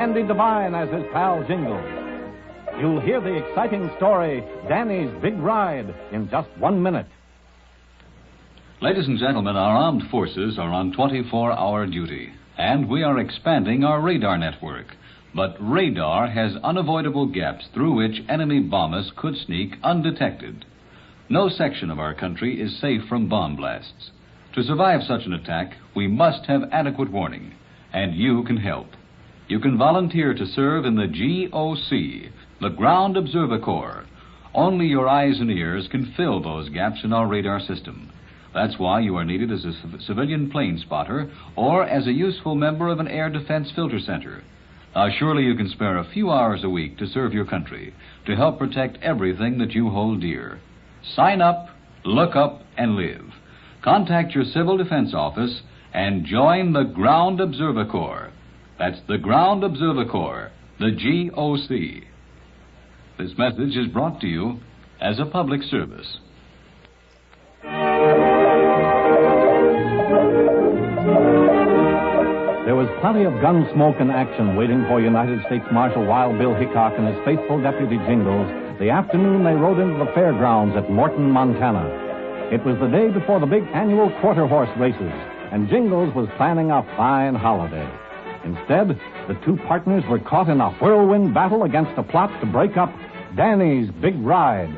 Andy Devine as his pal Jingles. You'll hear the exciting story, Danny's Big Ride, in just 1 minute. Ladies and gentlemen, our armed forces are on 24-hour duty, and we are expanding our radar network. But radar has unavoidable gaps through which enemy bombers could sneak undetected. No section of our country is safe from bomb blasts. To survive such an attack, we must have adequate warning, and you can help. You can volunteer to serve in the GOC, the Ground Observer Corps. Only your eyes and ears can fill those gaps in our radar system. That's why you are needed as a civilian plane spotter or as a useful member of an air defense filter center. Now, surely you can spare a few hours a week to serve your country, to help protect everything that you hold dear. Sign up, look up, and live. Contact your Civil Defense Office and join the Ground Observer Corps. That's the Ground Observer Corps, the GOC. This message is brought to you as a public service. There was plenty of gun smoke and action waiting for United States Marshal Wild Bill Hickok and his faithful deputy Jingles the afternoon they rode into the fairgrounds at Morton, Montana. It was the day before the big annual quarter horse races, and Jingles was planning a fine holiday. Instead, the two partners were caught in a whirlwind battle against a plot to break up Danny's Big Ride.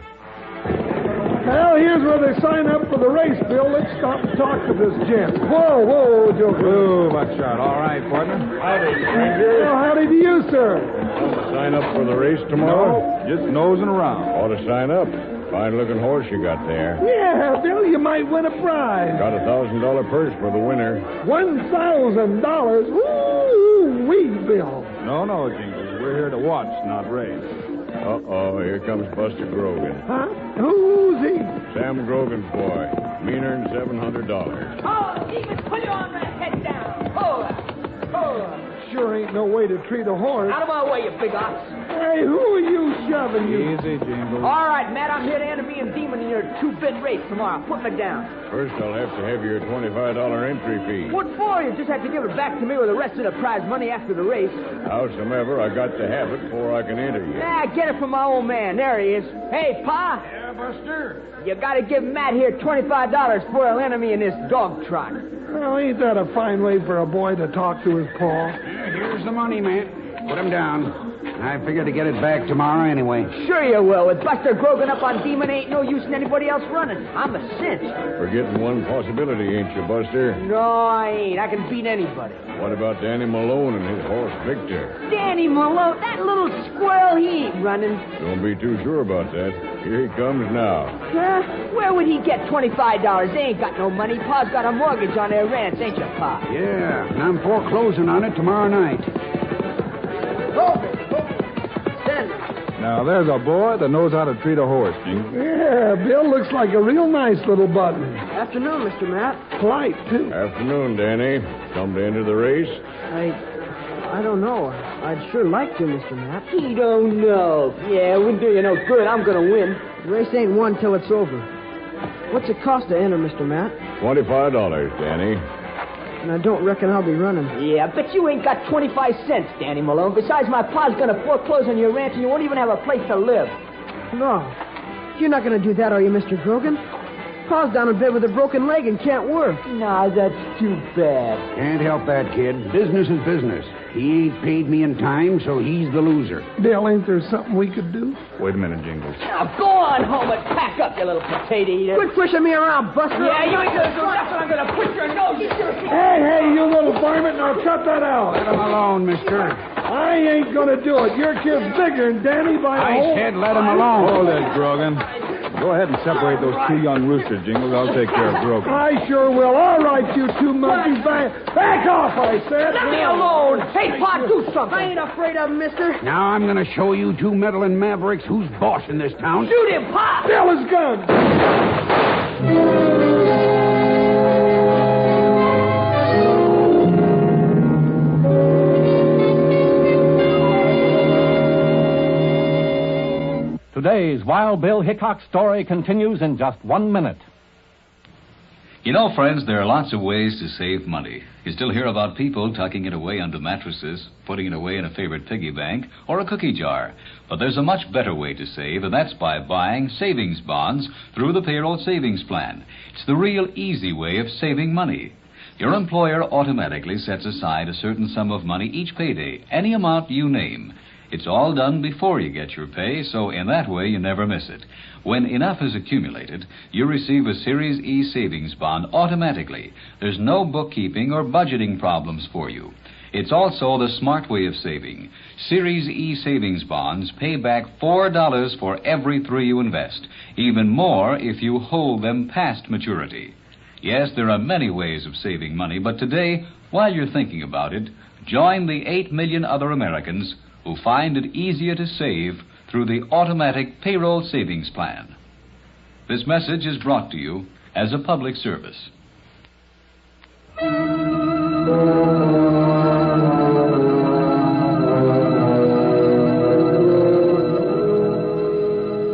Well, here's where they sign up for the race, Bill. Let's stop and talk to this gent. Whoa, Joker. Whoa, buckshot. All right, partner. Howdy, stranger. Well, howdy to you, sir. Sign up for the race tomorrow? No, just nosing around. Ought to sign up. Fine-looking horse you got there. Yeah, Bill, you might win a prize. Got $1,000 purse for the winner. $1,000? Woo-wee, Bill. No, Jingles. We're here to watch, not race. Uh-oh, here comes Buster Grogan. Huh? Who's he? Sam Grogan's boy. Meaner than $700. Oh, Demon, put your arm and head down. Hold up. Sure ain't no way to treat a horse. Out of my way, you big ox. Hey, who are you shoving, you? Easy, Jingles. All right, Matt, I'm here to enter me and Demon in your 2-bit race tomorrow. Put me down. First, I'll have to have your $25 entry fee. What for? You just have to give it back to me with the rest of the prize money after the race. Howsomever, I got to have it before I can enter you. Nah, get it from my old man. There he is. Hey, Pa. Yeah, Buster? You gotta give Matt here $25 before he'll enter me in this dog trot. Well, ain't that a fine way for a boy to talk to his pa? Here's the money, man. Put him down. I figure to get it back tomorrow anyway. Sure you will. With Buster Grogan up on Demon, ain't no use in anybody else running. I'm a cinch. Forgetting one possibility, ain't you, Buster? No, I ain't. I can beat anybody. What about Danny Malone and his horse, Victor? Danny Malone, that little squirrel, he ain't running. Don't be too sure about that. Here he comes now. Huh? Where would he get $25? They ain't got no money. Pa's got a mortgage on their ranch, ain't you, Pa? Yeah, and I'm foreclosing on it tomorrow night. Now, there's a boy that knows how to treat a horse, Jingles. Yeah, Bill looks like a real nice little button. Afternoon, Mr. Matt. Polite, too. Afternoon, Danny. Come to enter the race? I don't know. I'd sure like to, Mr. Matt. He don't know. Yeah, it wouldn't do you no good. I'm going to win. The race ain't won till it's over. What's it cost to enter, Mr. Matt? $25, Danny. And I don't reckon I'll be running. Yeah, but you ain't got 25 cents, Danny Malone. Besides, my pa's going to foreclose on your ranch, and you won't even have a place to live. No. You're not going to do that, are you, Mr. Grogan? Pa's down in bed with a broken leg and can't work. Nah, that's too bad. Can't help that, kid. Business is business. He ain't paid me in time, so he's the loser. Bill, ain't there something we could do? Wait a minute, Jingles. Now, go on home and pack up, you little potato eater. Quit pushing me around, Buster. Yeah, you ain't going to do nothing. I'm going to push your nose. Hey, you little varmint, now cut that out. Let him alone, mister. I ain't going to do it. Your kid's bigger than Danny by a whole... I said let him alone. Hold it, Grogan. Go ahead and separate those two young roosters, Jingles. I'll take care of Grogan. I sure will. All right, you two monkeys. Back off, I said. Let me alone. Hey, Pa, do something. I ain't afraid of him, mister. Now I'm going to show you two meddling mavericks who's boss in this town. Shoot him, Pa. Bill his gun. Today's Wild Bill Hickok story continues in just 1 minute. You know, friends, there are lots of ways to save money. You still hear about people tucking it away under mattresses, putting it away in a favorite piggy bank, or a cookie jar. But there's a much better way to save, and that's by buying savings bonds through the payroll savings plan. It's the real easy way of saving money. Your employer automatically sets aside a certain sum of money each payday, any amount you name. It's all done before you get your pay, so in that way you never miss it. When enough is accumulated, you receive a Series E savings bond automatically. There's no bookkeeping or budgeting problems for you. It's also the smart way of saving. Series E savings bonds pay back $4 for every $3 you invest, even more if you hold them past maturity. Yes, there are many ways of saving money, but today, while you're thinking about it, join the 8 million other Americans who find it easier to save through the automatic payroll savings plan. This message is brought to you as a public service.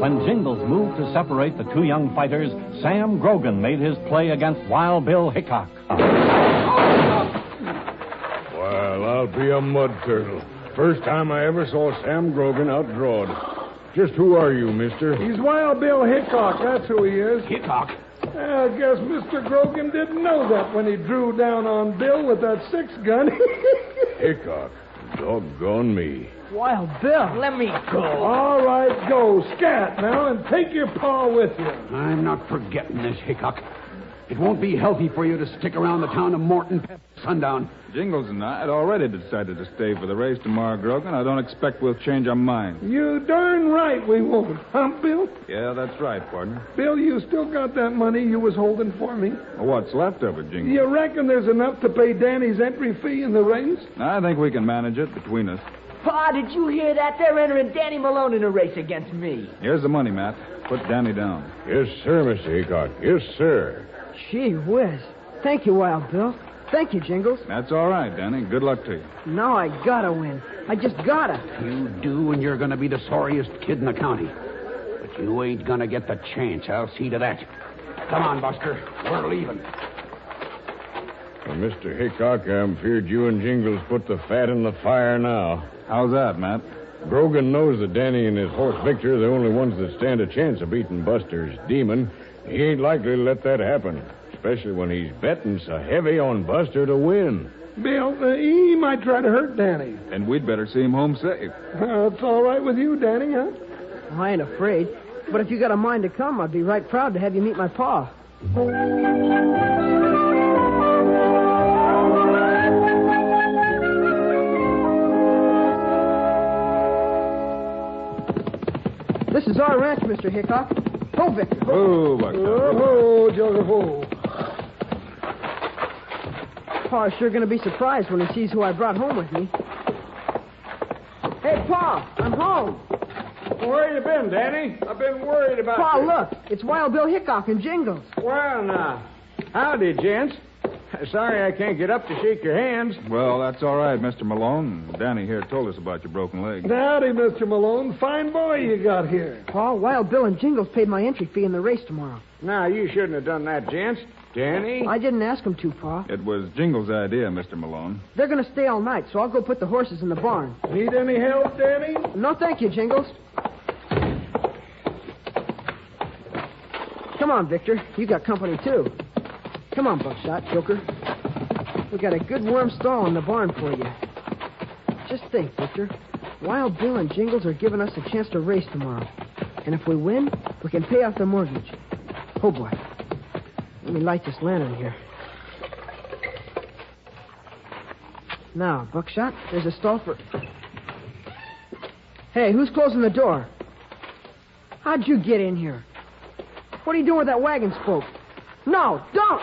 When Jingles moved to separate the two young fighters, Sam Grogan made his play against Wild Bill Hickok. Well, I'll be a mud turtle. First time I ever saw Sam Grogan outdrawed. Just who are you, mister? He's Wild Bill Hickok, that's who he is. Hickok? I guess Mr. Grogan didn't know that when he drew down on Bill with that 6-gun. Hickok. Doggone me. Wild Bill, let me go. All right, go. Scat now and take your paw with you. I'm not forgetting this, Hickok. It won't be healthy for you to stick around the town of Morton past sundown. Jingles and I had already decided to stay for the race tomorrow, Grogan. I don't expect we'll change our minds. You darn right we won't, huh, Bill? Yeah, that's right, partner. Bill, you still got that money you was holding for me? Well, what's left of it, Jingles? You reckon there's enough to pay Danny's entry fee in the race? I think we can manage it between us. Pa, did you hear that? They're entering Danny Malone in a race against me. Here's the money, Matt. Put Danny down. Yes, sir, Mr. Hickok. Yes, sir. Gee whiz. Thank you, Wild Bill. Thank you, Jingles. That's all right, Danny. Good luck to you. Now I gotta win. I just gotta. You do, and you're going to be the sorriest kid in the county. But you ain't going to get the chance. I'll see to that. Come on, Buster. We're leaving. Well, Mr. Hickok, I'm feared you and Jingles put the fat in the fire now. How's that, Matt? Grogan knows that Danny and his horse Victor are the only ones that stand a chance of beating Buster's demon. He ain't likely to let that happen, especially when he's betting so heavy on Buster to win. Bill, he might try to hurt Danny. And we'd better see him home safe. It's all right with you, Danny, huh? I ain't afraid. But if you got a mind to come, I'd be right proud to have you meet my pa. This is our ranch, Mr. Hickok. Ho, Victor. Oh, Buster. Oh, Joseph. Pa's sure going to be surprised when he sees who I brought home with me. Hey, Pa, I'm home. Where you been, Danny? I've been worried about Pa, you. look. It's Wild Bill Hickok and Jingles. Well, now. Howdy, gents. Sorry I can't get up to shake your hands. Well, that's all right, Mr. Malone. Danny here told us about your broken leg. Howdy, Mr. Malone. Fine boy you got here. Pa, Wild Bill and Jingles paid my entry fee in the race tomorrow. Now, you shouldn't have done that, gents. Danny? I didn't ask them to, Pa. It was Jingles' idea, Mr. Malone. They're going to stay all night, so I'll go put the horses in the barn. Need any help, Danny? No, thank you, Jingles. Come on, Victor. You got company, too. Come on, Buckshot, Joker. We got a good worm stall in the barn for you. Just think, Victor. Wild Bill and Jingles are giving us a chance to race tomorrow. And if we win, we can pay off the mortgage. Oh, boy. Let me light this lantern here. Now, Buckshot, there's a stall for... Hey, who's closing the door? How'd you get in here? What are you doing with that wagon spoke? No, don't!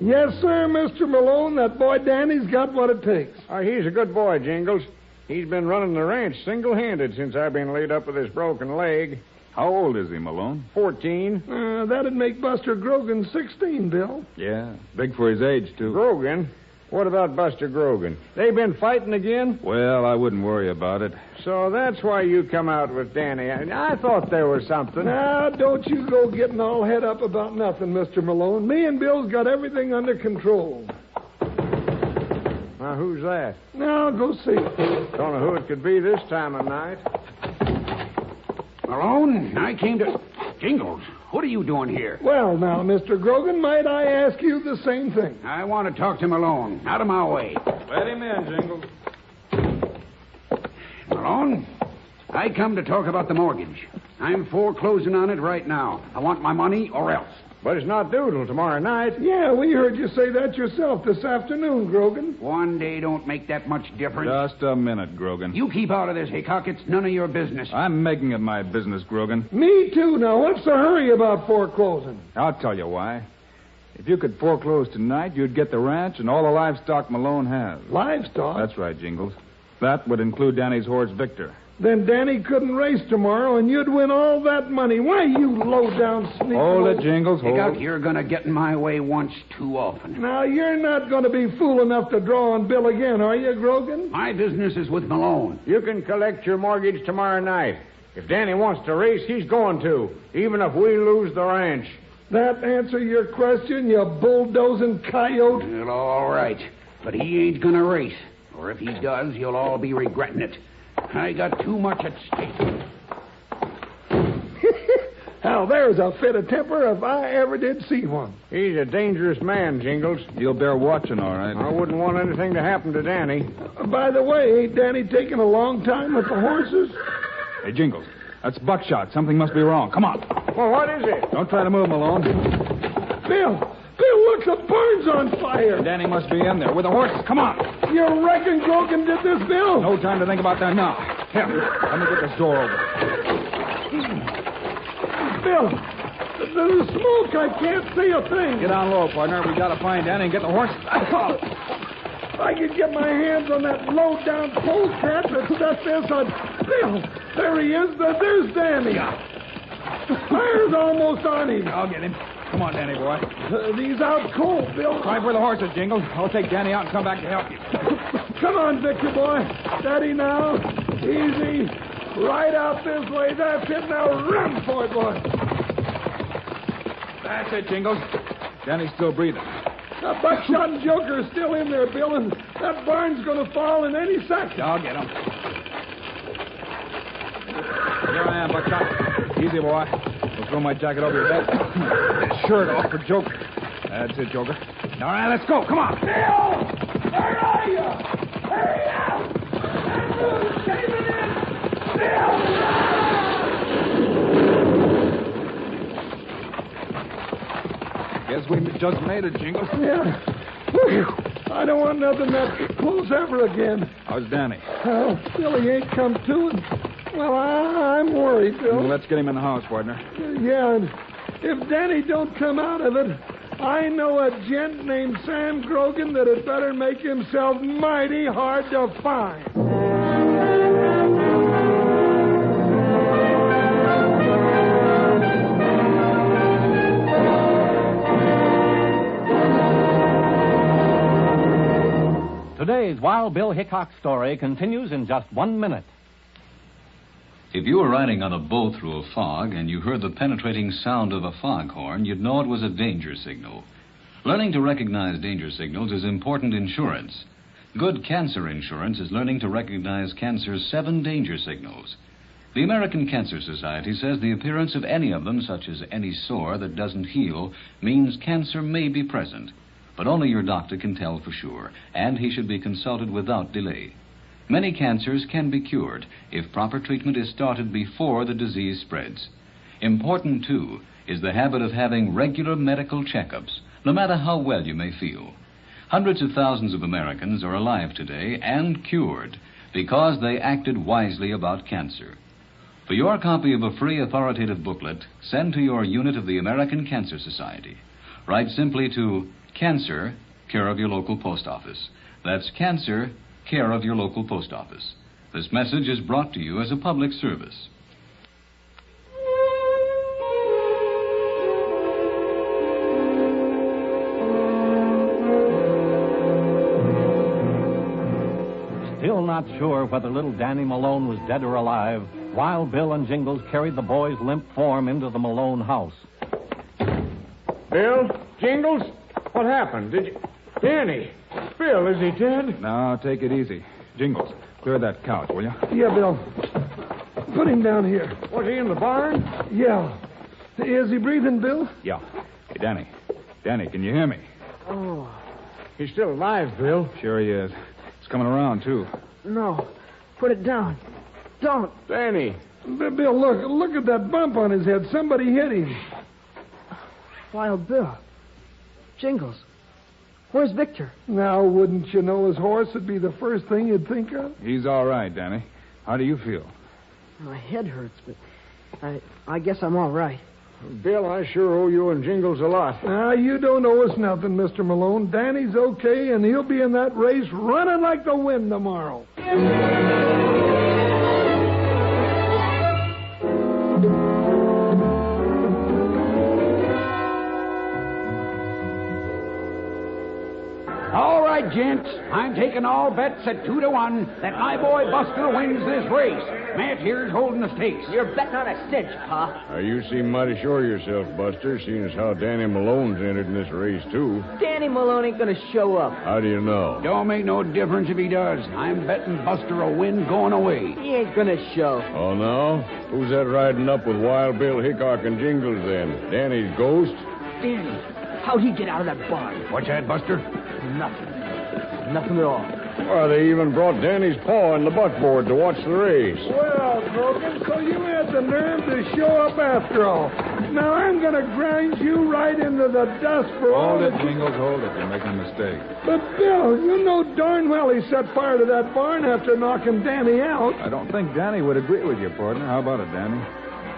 Yes, sir, Mr. Malone. That boy Danny's got what it takes. He's a good boy, Jingles. He's been running the ranch single-handed since I've been laid up with this broken leg. How old is he, Malone? 14. That'd make Buster Grogan 16, Bill. Yeah, big for his age, too. Grogan? What about Buster Grogan? They been fighting again? Well, I wouldn't worry about it. So that's why you come out with Danny. I thought there was something. Now, don't you go getting all head up about nothing, Mr. Malone. Me and Bill's got everything under control. Now, who's that? Now, go see. Don't know who it could be this time of night. Malone, I came to... Jingles, what are you doing here? Well, now, Mr. Grogan, might I ask you the same thing? I want to talk to Malone. Out of my way. Let him in, Jingles. Malone, I come to talk about the mortgage. I'm foreclosing on it right now. I want my money or else. But it's not due till tomorrow night. Yeah, we heard you say that yourself this afternoon, Grogan. One day don't make that much difference. Just a minute, Grogan. You keep out of this, Hickok. It's none of your business. I'm making it my business, Grogan. Me too. Now, what's the hurry about foreclosing? I'll tell you why. If you could foreclose tonight, you'd get the ranch and all the livestock Malone has. Livestock? That's right, Jingles. That would include Danny's horse, Victor. Then Danny couldn't race tomorrow, and you'd win all that money. Why, you low-down sneak? Hold it, Jingles, hold Hickok, it. you're going to get in my way once too often. Now, you're not going to be fool enough to draw on Bill again, are you, Grogan? My business is with Malone. You can collect your mortgage tomorrow night. If Danny wants to race, he's going to, even if we lose the ranch. That answer your question, you bulldozing coyote? Well, all right. But he ain't going to race. Or if he does, you'll all be regretting it. I got too much at stake. Now, there's a fit of temper if I ever did see one. He's a dangerous man, Jingles. You'll bear watching, all right. I wouldn't want anything to happen to Danny. By the way, ain't Danny taking a long time with the horses? Hey, Jingles, that's buckshot. Something must be wrong. Come on. Well, what is it? Don't try to move, Malone. Bill, look, the barn's on fire. Danny must be in there with the horses. Come on. You reckon Grogan did this, Bill? No time to think about that now. Here, let me get this door open. Bill, there's smoke. I can't see a thing. Get down low, partner. We gotta find Danny and get the horses. I could get my hands on that low-down polecat that set this on. Bill, there he is. There's Danny. Fire's almost on him. I'll get him. Come on, Danny boy. He's out cold, Bill. Try for the horses, Jingles. I'll take Danny out and come back to help you. Come on, Victor boy. Steady now. Easy. Right out this way. That's it. Now run for it, boy. That's it, Jingles. Danny's still breathing. That Buckshot and Joker are still in there, Bill, and that barn's going to fall in any second. I'll get him. Here I am, Buckshot. Easy, boy. I'll throw my jacket over your head. Get his shirt off for Joker. That's it, Joker. All right, let's go. Come on. Bill! Where are you? Hurry up! That moon's caving in! Bill! Guess we just made it, Jingles. Yeah. Whew. I don't want nothing that close ever again. How's Danny? Well, Billy ain't come to, and, well, I'm worried, Bill. Well, let's get him in the house, partner. Yeah, and if Danny don't come out of it, I know a gent named Sam Grogan that had better make himself mighty hard to find. Today's Wild Bill Hickok story continues in just 1 minute. If you were riding on a boat through a fog and you heard the penetrating sound of a foghorn, you'd know it was a danger signal. Learning to recognize danger signals is important insurance. Good cancer insurance is learning to recognize cancer's 7 danger signals. The American Cancer Society says the appearance of any of them, such as any sore that doesn't heal, means cancer may be present. But only your doctor can tell for sure, and he should be consulted without delay. Many cancers can be cured if proper treatment is started before the disease spreads. Important, too, is the habit of having regular medical checkups, no matter how well you may feel. Hundreds of thousands of Americans are alive today and cured because they acted wisely about cancer. For your copy of a free authoritative booklet, send to your unit of the American Cancer Society. Write simply to Cancer, care of your local post office. That's Cancer, care of your local post office. This message is brought to you as a public service. not sure whether little Danny Malone was dead or alive, Wild Bill and Jingles carried the boy's limp form into the Malone house. Bill? Jingles? What happened? Did you... Danny! Bill, is he dead? No, take it easy. Jingles, clear that couch, will you? Yeah, Bill. Put him down here. Was he in the barn? Yeah. Is he breathing, Bill? Yeah. Hey, Danny. Danny, can you hear me? Oh, He's still alive, Bill. Sure he is. He's coming around, too. no. Put it down. Don't. Danny. Bill, look at that bump on his head. Somebody hit him. Wild Bill. Jingles. Where's Victor? Now, wouldn't you know his horse would be the first thing you'd think of? He's all right, Danny. How do you feel? My head hurts, but I guess I'm all right. Bill, I sure owe you and Jingles a lot. Now, you don't owe us nothing, Mr. Malone. Danny's okay, and he'll be in that race running like the wind tomorrow. All right, gents. I'm taking all bets at 2-1 that my boy Buster wins this race. Matt here's holding the stakes. You're betting on a cinch, Pa. You seem mighty sure of yourself, Buster, seeing as how Danny Malone's entered in this race, too. Danny Malone ain't gonna show up. How do you know? Don't make no difference if he does. I'm betting Buster will win going away. He ain't gonna show. Oh, no? Who's that riding up with Wild Bill, Hickok, and Jingles, then? Danny's ghost? Danny, how'd he get out of that barn? What's that, Buster? Nothing. Nothing at all. Well, they even brought Danny's paw in the buckboard to watch the race. Well, Brogan, so you had the nerve to show up after all. Now, I'm going to grind you right into the dust for all Hold it, that... Jingles, hold it. You're making a mistake. But, Bill, you know darn well he set fire to that barn after knocking Danny out. I don't think Danny would agree with you, partner. How about it, Danny?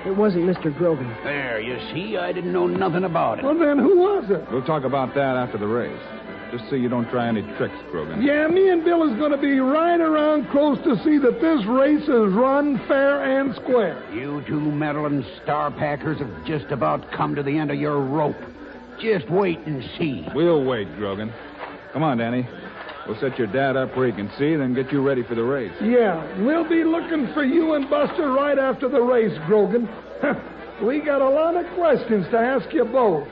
It wasn't Mr. Grogan. There, you see, I didn't know nothing about it. Well, then, who was it? We'll talk about that after the race. Just so you don't try any tricks, Grogan. Yeah, me and Bill is going to be right around close to see that this race is run fair and square. You two meddling star packers have just about come to the end of your rope. Just wait and see. We'll wait, Grogan. Come on, Danny. We'll set your dad up where he can see, then get you ready for the race. Yeah, we'll be looking for you and Buster right after the race, Grogan. We got a lot of questions to ask you both.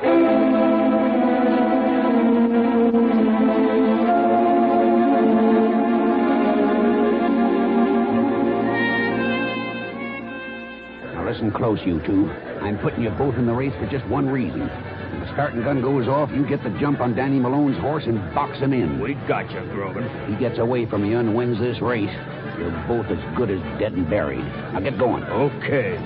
Listen close, you two. I'm putting you both in the race for just one reason. When the starting gun goes off, you get the jump on Danny Malone's horse and box him in. We got you, Grogan. He gets away from you and wins this race. You're both as good as dead and buried. Now get going. Okay.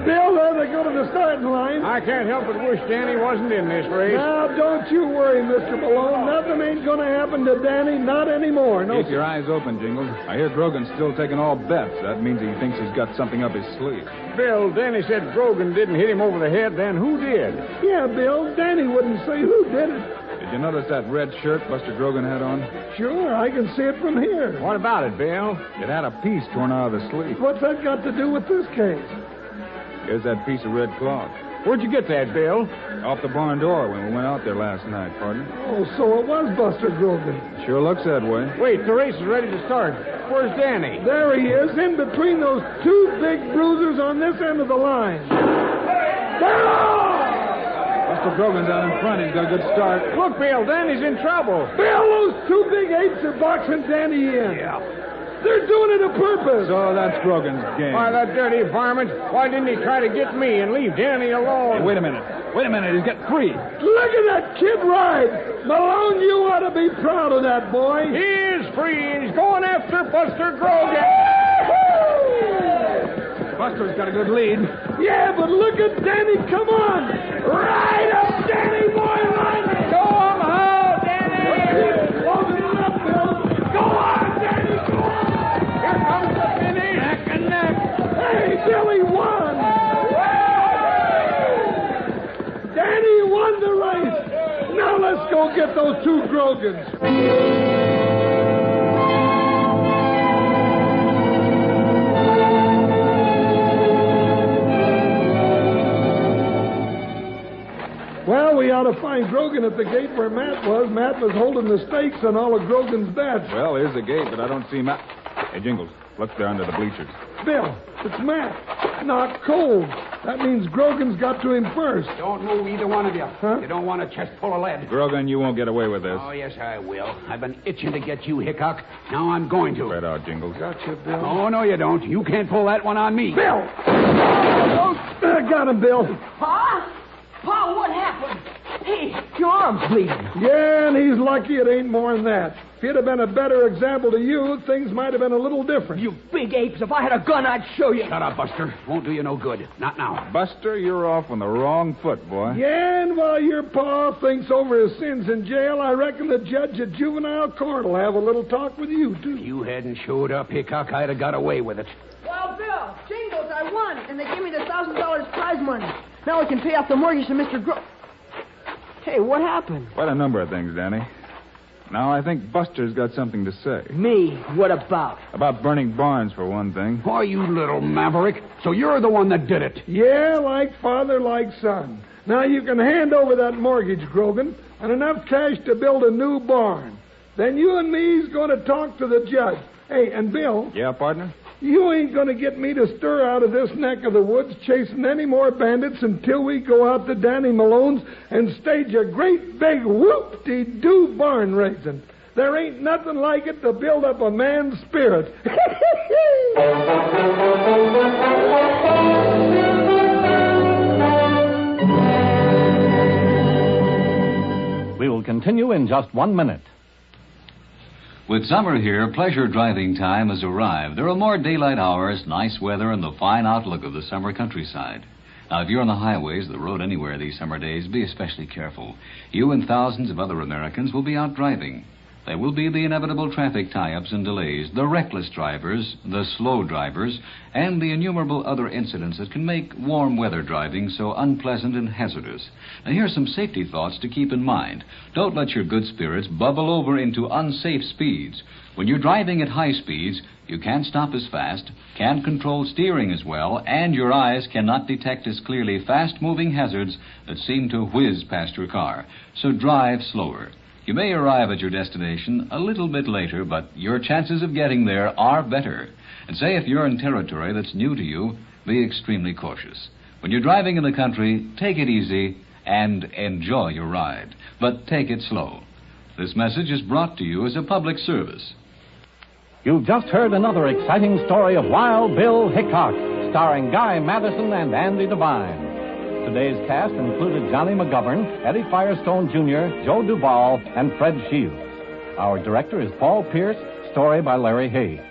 Bill, there they go to the starting line. I can't help but wish Danny wasn't in this race. Now, don't you worry, Mr. Malone. Nothing ain't going to happen to Danny, not anymore. No, Keep your eyes open, Jingles. I hear Grogan's still taking all bets. That means he thinks he's got something up his sleeve. Bill, Danny said Grogan didn't hit him over the head. Then who did? Yeah, Bill, Danny wouldn't say who did it. Did you notice that red shirt Buster Grogan had on? Sure, I can see it from here. What about it, Bill? It had a piece torn out of the sleeve. What's that got to do with this case? Here's that piece of red cloth. Where'd you get that, Bill? Off the barn door when we went out there last night, partner. Oh, so it was Buster Grogan. Sure looks that way. Wait, the race is ready to start. Where's Danny? There he is, in between those two big bruisers on this end of the line. Buster Grogan's out in front. He's got a good start. Look, Bill, Danny's in trouble. Bill, those two big apes are boxing Danny in. Yeah. They're doing it on purpose. So that's Grogan's game. Why, that dirty varmint. Why didn't he try to get me and leave Danny alone? Hey, wait a minute. Wait a minute. He's getting free. Look at that kid ride. Malone, you ought to be proud of that boy. He is free. He's going after Buster Grogan. Buster's got a good lead. Yeah, but look at Danny. Come on. Ride up, Danny, boy. Ride. Go on, how, Danny. Closing it up, Bill. Go on, Danny. Go on. Here comes the finish. Neck and neck. Hey, Billy won. Danny won the race. Now let's go get those two Grogans. ought to find Grogan at the gate where Matt was. Matt was holding the stakes on all of Grogan's bets. Well, there's the gate, but I don't see Matt. Hey, Jingles, look there under the bleachers. Bill, it's Matt. Knocked cold. That means Grogan's got to him first. Don't move, either one of you. Huh? You don't want a chest full of lead. Grogan, you won't get away with this. Oh, yes, I will. I've been itching to get you, Hickok. Now I'm going to. Spread out, Jingles. Gotcha, Bill. Oh, no, you don't. You can't pull that one on me. Bill! I got him, Bill. Pa? Pa, what happened? Hey, your arm's bleeding. Yeah, and he's lucky it ain't more than that. If he'd have been a better example to you, things might have been a little different. You big apes, if I had a gun, I'd show you. Shut up, Buster. Won't do you no good. Not now. Buster, you're off on the wrong foot, boy. Yeah, and while your pa thinks over his sins in jail, I reckon the judge at juvenile court will have a little talk with you, too. If you hadn't showed up, Hickok, I'd have got away with it. Well, Bill, Jingles, I won, and they gave me the $1,000 prize money. Now I can pay off the mortgage to Mr. Hey, what happened? Quite a number of things, Danny. Now, I think Buster's got something to say. Me? What about? About burning barns, for one thing. Why, you little maverick. So you're the one that did it. Yeah, like father, like son. Now you can hand over that mortgage, Grogan, and enough cash to build a new barn. Then you and me's going to talk to the judge. Hey, and Bill. Yeah, partner? You ain't going to get me to stir out of this neck of the woods chasing any more bandits until we go out to Danny Malone's and stage a great big whoop-de-doo barn raising. There ain't nothing like it to build up a man's spirit. We will continue in just 1 minute. With summer here, pleasure driving time has arrived. There are more daylight hours, nice weather, and the fine outlook of the summer countryside. Now, if you're on the highways, the road anywhere these summer days, be especially careful. You and thousands of other Americans will be out driving. There will be the inevitable traffic tie-ups and delays, the reckless drivers, the slow drivers, and the innumerable other incidents that can make warm weather driving so unpleasant and hazardous. Now, here are some safety thoughts to keep in mind. Don't let your good spirits bubble over into unsafe speeds. When you're driving at high speeds, you can't stop as fast, can't control steering as well, and your eyes cannot detect as clearly fast-moving hazards that seem to whiz past your car. So drive slower. You may arrive at your destination a little bit later, but your chances of getting there are better. And say if you're in territory that's new to you, be extremely cautious. When you're driving in the country, take it easy and enjoy your ride. But take it slow. This message is brought to you as a public service. You've just heard another exciting story of Wild Bill Hickok, starring Guy Madison and Andy Devine. Today's cast included Johnny McGovern, Eddie Firestone Jr., Joe Duvall, and Fred Shields. Our director is Paul Pierce, story by Larry Hayes.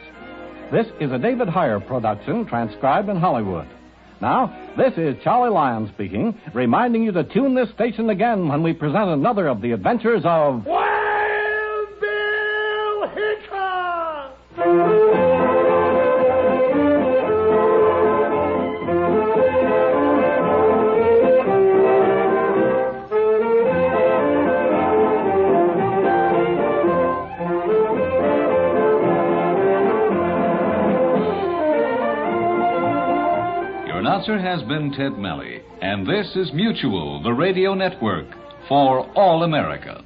This is a David Heyer production, transcribed in Hollywood. Now, this is Charlie Lyon speaking, reminding you to tune this station again when we present another of the adventures of Wild Bill Hickok! Announcer has been Ted Melly, and this is Mutual, the radio network for all America.